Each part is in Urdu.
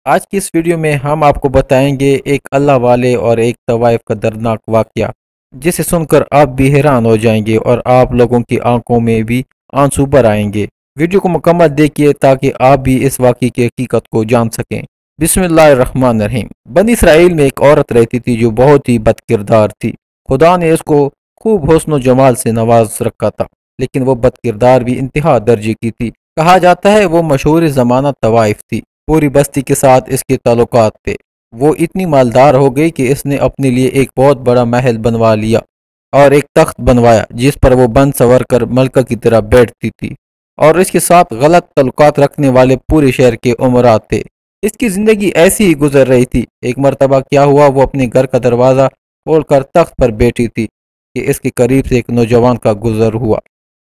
آج کی اس ویڈیو میں ہم آپ کو بتائیں گے ایک اللہ والے اور ایک طوائف کا دردناک واقعہ، جسے سن کر آپ بھی حیران ہو جائیں گے اور آپ لوگوں کی آنکھوں میں بھی آنسو بھر آئیں گے۔ ویڈیو کو مکمل دیکھیے تاکہ آپ بھی اس واقعے کی حقیقت کو جان سکیں۔ بسم اللہ الرحمن الرحیم۔ بنی اسرائیل میں ایک عورت رہتی تھی جو بہت ہی بد کردار تھی۔ خدا نے اس کو خوب حسن و جمال سے نواز رکھا تھا، لیکن وہ بد کردار بھی انتہا درجے کی تھی۔ کہا جاتا ہے وہ مشہور زمانہ طوائف تھی۔ پوری بستی کے ساتھ اس کے تعلقات تھے۔ وہ اتنی مالدار ہو گئی کہ اس نے اپنے لیے ایک بہت بڑا محل بنوا لیا اور ایک تخت بنوایا جس پر وہ بن سور کر ملکہ کی طرح بیٹھتی تھی، اور اس کے ساتھ غلط تعلقات رکھنے والے پورے شہر کے امراء تھے۔ اس کی زندگی ایسی ہی گزر رہی تھی۔ ایک مرتبہ کیا ہوا، وہ اپنے گھر کا دروازہ کھول کر تخت پر بیٹھی تھی کہ اس کے قریب سے ایک نوجوان کا گزر ہوا۔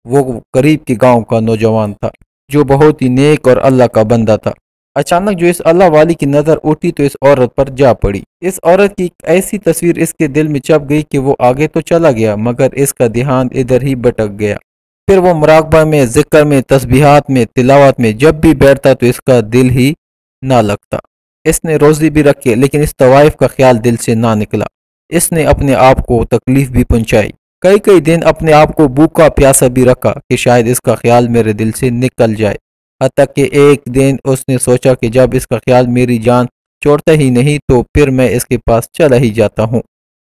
وہ قریب کے گاؤں کا نوجوان تھا جو بہت ہی نیک اور اللہ کا بندہ تھا۔ اچانک جو اس اللہ والی کی نظر اٹھی تو اس عورت پر جا پڑی۔ اس عورت کی ایک ایسی تصویر اس کے دل میں چپ گئی کہ وہ آگے تو چلا گیا مگر اس کا دھیان ادھر ہی بھٹک گیا۔ پھر وہ مراقبہ میں، ذکر میں، تسبیحات میں، تلاوت میں جب بھی بیٹھتا تو اس کا دل ہی نہ لگتا۔ اس نے روزی بھی رکھی لیکن اس طوائف کا خیال دل سے نہ نکلا۔ اس نے اپنے آپ کو تکلیف بھی پہنچائی۔ کئی دن اپنے آپ کو بھوکا پیاسا بھی رکھا کہ شاید اس کا خیال میرے دل سے نکل جائے۔ حتیٰ کہ ایک دن اس نے سوچا کہ جب اس کا خیال میری جان چھوڑتا ہی نہیں تو پھر میں اس کے پاس چلا ہی جاتا ہوں۔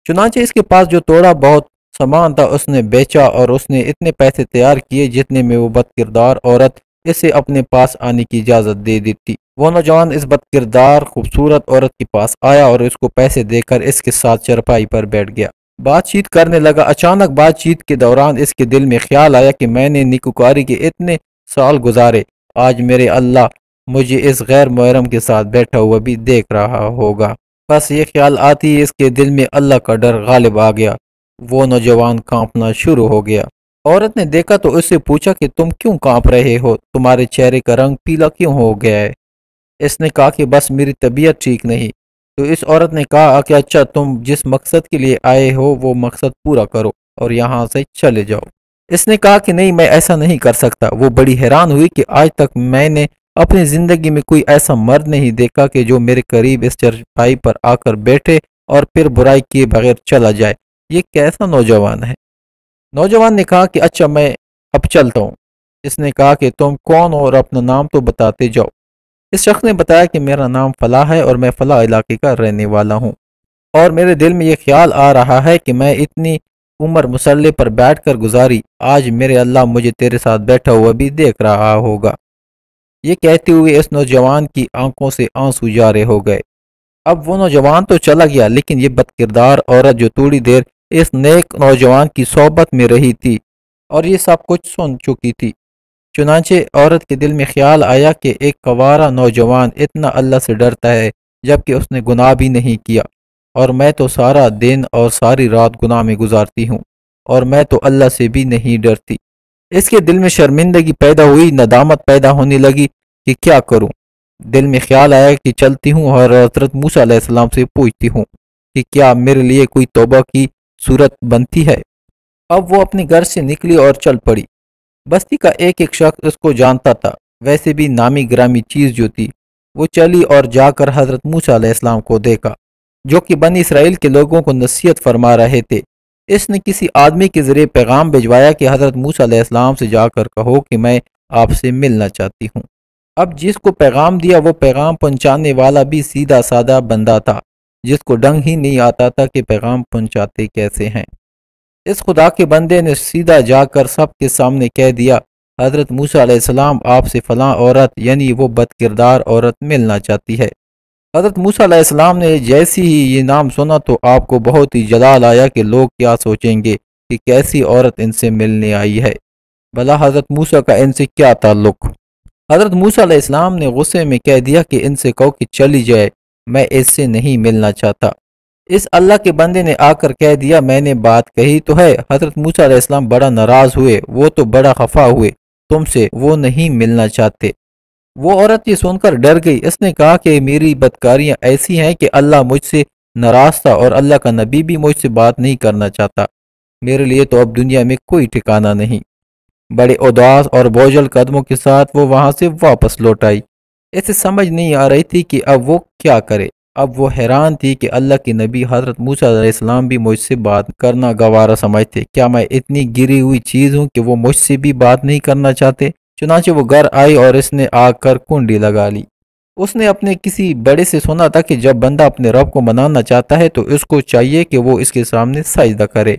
چنانچہ اس کے پاس جو تھوڑا بہت سامان تھا اس نے بیچا اور اس نے اتنے پیسے تیار کیے جتنے میں وہ بد کردار عورت اسے اپنے پاس آنے کی اجازت دے دیتی۔ وہ نوجوان اس بد کردار خوبصورت عورت کے پاس آیا اور اس کو پیسے دے کر اس کے ساتھ چرپائی پر بیٹھ گیا۔ بات چیت کرنے لگا۔ اچانک بات چیت کے دوران اس کے دل میں خیال آیا کہ میں نے نیکوکاری کے اتنے سال گزارے، آج میرے اللہ مجھے اس غیر محرم کے ساتھ بیٹھا ہوا بھی دیکھ رہا ہوگا۔ بس یہ خیال آتی ہی اس کے دل میں اللہ کا ڈر غالب آ گیا۔ وہ نوجوان کانپنا شروع ہو گیا۔ عورت نے دیکھا تو اس سے پوچھا کہ تم کیوں کانپ رہے ہو؟ تمہارے چہرے کا رنگ پیلا کیوں ہو گیا ہے؟ اس نے کہا کہ بس میری طبیعت ٹھیک نہیں۔ تو اس عورت نے کہا کہ اچھا، تم جس مقصد کے لیے آئے ہو وہ مقصد پورا کرو اور یہاں سے چلے جاؤ۔ اس نے کہا کہ نہیں، میں ایسا نہیں کر سکتا۔ وہ بڑی حیران ہوئی کہ آج تک میں نے اپنی زندگی میں کوئی ایسا مرد نہیں دیکھا کہ جو میرے قریب اس چرپائی پر آ کر بیٹھے اور پھر برائی کیے بغیر چلا جائے۔ یہ کیسا نوجوان ہے؟ نوجوان نے کہا کہ اچھا، میں اب چلتا ہوں۔ اس نے کہا کہ تم کون ہو اور اپنا نام تو بتاتے جاؤ۔ اس شخص نے بتایا کہ میرا نام فلاں ہے اور میں فلاں علاقے کا رہنے والا ہوں، اور میرے دل میں یہ خیال آ رہا ہے کہ میں اتنی عمر مسلح پر بیٹھ کر گزاری، آج میرے اللہ مجھے تیرے ساتھ بیٹھا ہوا بھی دیکھ رہا ہوگا۔ یہ کہتے ہوئے اس نوجوان کی آنکھوں سے آنسو جارے ہو گئے۔ اب وہ نوجوان تو چلا گیا لیکن یہ بد کردار عورت جو تھوڑی دیر اس نیک نوجوان کی صحبت میں رہی تھی اور یہ سب کچھ سن چکی تھی۔ چنانچہ عورت کے دل میں خیال آیا کہ ایک کنوارا نوجوان اتنا اللہ سے ڈرتا ہے جبکہ اس نے گناہ بھی نہیں کیا، اور میں تو سارا دن اور ساری رات گناہ میں گزارتی ہوں اور میں تو اللہ سے بھی نہیں ڈرتی۔ اس کے دل میں شرمندگی پیدا ہوئی، ندامت پیدا ہونے لگی کہ کیا کروں۔ دل میں خیال آیا کہ چلتی ہوں اور حضرت موسیٰ علیہ السلام سے پوچھتی ہوں کہ کیا میرے لیے کوئی توبہ کی صورت بنتی ہے۔ اب وہ اپنے گھر سے نکلی اور چل پڑی۔ بستی کا ایک ایک شخص اس کو جانتا تھا، ویسے بھی نامی گرامی چیز جو تھی۔ وہ چلی اور جا کر حضرت موسیٰ علیہ السلام کو دیکھا جو کہ بنی اسرائیل کے لوگوں کو نصیحت فرما رہے تھے۔ اس نے کسی آدمی کے ذریعے پیغام بھجوایا کہ حضرت موسیٰ علیہ السلام سے جا کر کہو کہ میں آپ سے ملنا چاہتی ہوں۔ اب جس کو پیغام دیا وہ پیغام پہنچانے والا بھی سیدھا سادہ بندہ تھا جس کو ڈنگ ہی نہیں آتا تھا کہ پیغام پہنچاتے کیسے ہیں۔ اس خدا کے بندے نے سیدھا جا کر سب کے سامنے کہہ دیا، حضرت موسیٰ علیہ السلام آپ سے فلاں عورت یعنی وہ بد کردار عورت ملنا چاہتی ہے۔ حضرت موسیٰ علیہ السلام نے جیسی ہی یہ نام سنا تو آپ کو بہت ہی جلال آیا کہ لوگ کیا سوچیں گے کہ کیسی عورت ان سے ملنے آئی ہے، بھلا حضرت موسیٰ کا ان سے کیا تعلق۔ حضرت موسیٰ علیہ السلام نے غصے میں کہہ دیا کہ ان سے کہو کہ چلی جائے، میں اس سے نہیں ملنا چاہتا۔ اس اللہ کے بندے نے آ کر کہہ دیا، میں نے بات کہی تو ہے۔ حضرت موسیٰ علیہ السلام بڑا ناراض ہوئے، وہ تو بڑا خفا ہوئے تم سے، وہ نہیں ملنا چاہتے۔ وہ عورت یہ سن کر ڈر گئی۔ اس نے کہا کہ میری بدکاریاں ایسی ہیں کہ اللہ مجھ سے ناراض تھا اور اللہ کا نبی بھی مجھ سے بات نہیں کرنا چاہتا۔ میرے لیے تو اب دنیا میں کوئی ٹھکانہ نہیں۔ بڑے اداس اور بوجھل قدموں کے ساتھ وہ وہاں سے واپس لوٹ آئی۔ اسے سمجھ نہیں آ رہی تھی کہ اب وہ کیا کرے۔ اب وہ حیران تھی کہ اللہ کے نبی حضرت موسیٰ علیہ السلام بھی مجھ سے بات کرنا گوارا سمجھتے، کیا میں اتنی گری ہوئی چیز ہوں کہ وہ مجھ سے بھی بات نہیں کرنا چاہتے؟ چنانچہ وہ گھر آئی اور اس نے آ کر کنڈی لگا لی۔ اس نے اپنے کسی بڑے سے سنا تھا کہ جب بندہ اپنے رب کو منانا چاہتا ہے تو اس کو چاہیے کہ وہ اس کے سامنے سجدہ کرے،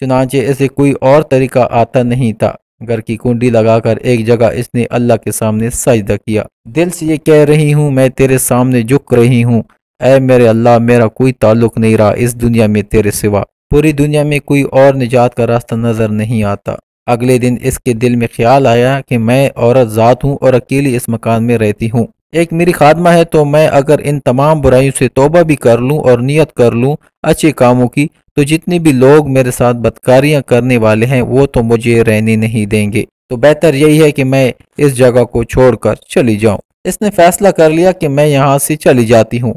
چنانچہ اسے کوئی اور طریقہ آتا نہیں تھا۔ گھر کی کنڈی لگا کر ایک جگہ اس نے اللہ کے سامنے سجدہ کیا، دل سے یہ کہہ رہی ہوں میں تیرے سامنے جھک رہی ہوں، اے میرے اللہ میرا کوئی تعلق نہیں رہا اس دنیا میں تیرے سوا، پوری دنیا میں کوئی اور نجات کا راستہ نظر نہیں آتا۔ اگلے دن اس کے دل میں خیال آیا کہ میں عورت ذات ہوں اور اکیلی اس مکان میں رہتی ہوں، ایک میری خادمہ ہے، تو میں اگر ان تمام برائیوں سے توبہ بھی کر لوں اور نیت کر لوں اچھے کاموں کی، تو جتنے بھی لوگ میرے ساتھ بدکاریاں کرنے والے ہیں وہ تو مجھے رہنے نہیں دیں گے، تو بہتر یہی ہے کہ میں اس جگہ کو چھوڑ کر چلی جاؤں۔ اس نے فیصلہ کر لیا کہ میں یہاں سے چلی جاتی ہوں۔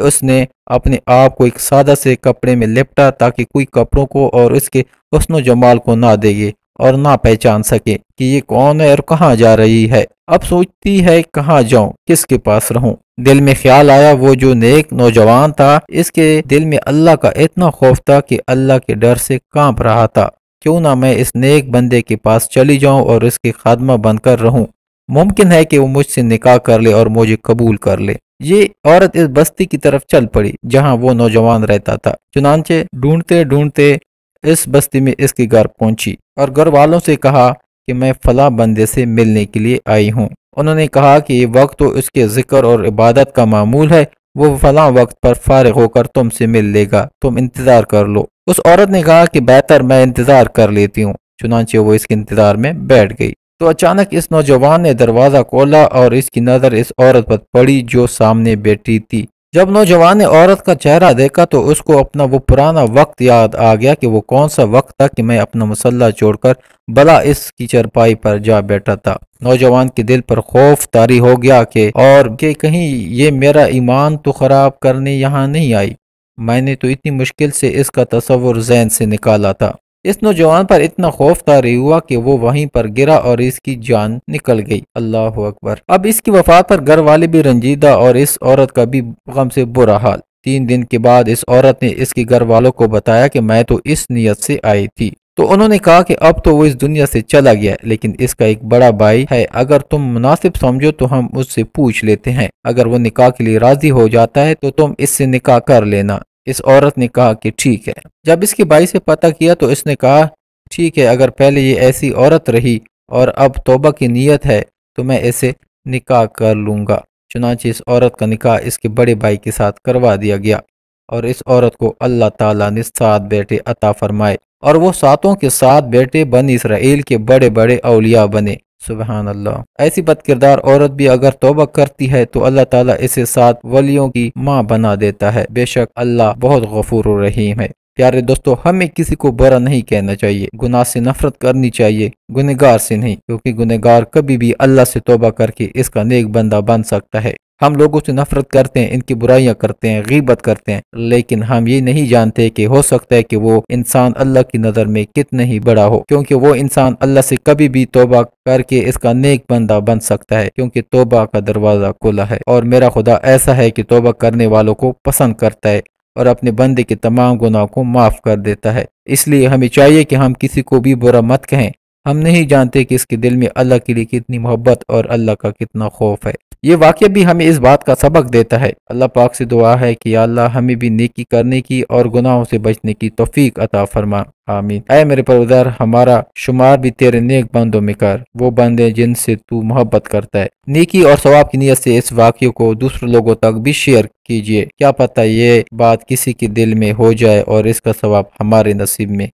اس نے اپنے آپ کو ایک سادہ سے کپڑے میں لپٹا تاکہ کوئی کپڑوں کو اور اس کے حسن و جمال کو نہ دیکھے اور نہ پہچان سکے کہ یہ کون ہے اور کہاں جا رہی ہے۔ اب سوچتی ہے کہاں جاؤں، کس کے پاس رہوں۔ دل میں خیال آیا وہ جو نیک نوجوان تھا، اس کے دل میں اللہ کا اتنا خوف تھا کہ اللہ کے ڈر سے کانپ رہا تھا، کیوں نہ میں اس نیک بندے کے پاس چلی جاؤں اور اس کی خادمہ بن کر رہوں، ممکن ہے کہ وہ مجھ سے نکاح کر لے اور مجھے قبول کر لے۔ یہ عورت اس بستی کی طرف چل پڑی جہاں وہ نوجوان رہتا تھا، چنانچہ ڈھونڈتے ڈھونڈتے اس بستی میں اس کے گھر پہنچی اور گھر والوں سے کہا کہ میں فلاں بندے سے ملنے کے لیے آئی ہوں۔ انہوں نے کہا کہ یہ وقت تو اس کے ذکر اور عبادت کا معمول ہے، وہ فلاں وقت پر فارغ ہو کر تم سے مل لے گا، تم انتظار کر لو۔ اس عورت نے کہا کہ بہتر میں انتظار کر لیتی ہوں، چنانچہ وہ اس کے انتظار میں بیٹھ گئی۔ تو اچانک اس نوجوان نے دروازہ کھولا اور اس کی نظر اس عورت پر پڑی جو سامنے بیٹھی تھی۔ جب نوجوان نے عورت کا چہرہ دیکھا تو اس کو اپنا وہ پرانا وقت یاد آ گیا کہ وہ کون سا وقت تھا کہ میں اپنا مسلح چھوڑ کر بلا اس کی چرپائی پر جا بیٹھا تھا۔ نوجوان کے دل پر خوف طاری ہو گیا کہ کہیں یہ میرا ایمان تو خراب کرنے یہاں نہیں آئی، میں نے تو اتنی مشکل سے اس کا تصور ذہن سے نکالا تھا۔ اس نوجوان پر اتنا خوف طاری ہوا کہ وہ وہیں پر گرا اور اس کی جان نکل گئی۔ اللہ اکبر۔ اب اس کی وفات پر گھر والے بھی رنجیدہ اور اس عورت کا بھی غم سے برا حال۔ 3 دن کے بعد اس عورت نے اس کے گھر والوں کو بتایا کہ میں تو اس نیت سے آئی تھی، تو انہوں نے کہا کہ اب تو وہ اس دنیا سے چلا گیا، لیکن اس کا ایک بڑا بھائی ہے، اگر تم مناسب سمجھو تو ہم اس سے پوچھ لیتے ہیں، اگر وہ نکاح کے لیے راضی ہو جاتا ہے تو تم اس سے نکاح کر لینا۔ اس عورت نے کہا کہ ٹھیک ہے۔ جب اس کے بھائی سے پتہ کیا تو اس نے کہا ٹھیک ہے، اگر پہلے یہ ایسی عورت رہی اور اب توبہ کی نیت ہے تو میں اسے نکاح کر لوں گا۔ چنانچہ اس عورت کا نکاح اس کے بڑے بھائی کے ساتھ کروا دیا گیا اور اس عورت کو اللہ تعالیٰ نے 7 بیٹے عطا فرمائے اور وہ 7 کے 7 بیٹے بنی اسرائیل کے بڑے بڑے اولیاء بنے۔ سبحان اللہ۔ ایسی بد کردار عورت بھی اگر توبہ کرتی ہے تو اللہ تعالیٰ اسے 7 ولیوں کی ماں بنا دیتا ہے۔ بے شک اللہ بہت غفور و رحیم ہے۔ پیارے دوستو، ہمیں کسی کو برا نہیں کہنا چاہیے، گناہ سے نفرت کرنی چاہیے، گنہگار سے نہیں، کیونکہ گنہگار کبھی بھی اللہ سے توبہ کر کے اس کا نیک بندہ بن سکتا ہے۔ ہم لوگوں سے نفرت کرتے ہیں، ان کی برائیاں کرتے ہیں، غیبت کرتے ہیں، لیکن ہم یہ نہیں جانتے کہ ہو سکتا ہے کہ وہ انسان اللہ کی نظر میں کتنا ہی بڑا ہو، کیونکہ وہ انسان اللہ سے کبھی بھی توبہ کر کے اس کا نیک بندہ بن سکتا ہے، کیونکہ توبہ کا دروازہ کھلا ہے اور میرا خدا ایسا ہے کہ توبہ کرنے والوں کو پسند کرتا ہے اور اپنے بندے کے تمام گناہوں کو معاف کر دیتا ہے۔ اس لیے ہمیں چاہیے کہ ہم کسی کو بھی برا مت کہیں، ہم نہیں جانتے کہ اس کے دل میں اللہ کے لیے کتنی محبت اور اللہ کا کتنا خوف ہے۔ یہ واقعہ بھی ہمیں اس بات کا سبق دیتا ہے۔ اللہ پاک سے دعا ہے کہ یا اللہ ہمیں بھی نیکی کرنے کی اور گناہوں سے بچنے کی توفیق عطا فرما، آمین۔ اے میرے پروردگار، ہمارا شمار بھی تیرے نیک بندوں میں کر، وہ بندے جن سے تو محبت کرتا ہے۔ نیکی اور ثواب کی نیت سے اس واقعے کو دوسرے لوگوں تک بھی شیئر کیجیے، کیا پتہ یہ بات کسی کے دل میں ہو جائے اور اس کا ثواب ہمارے نصیب میں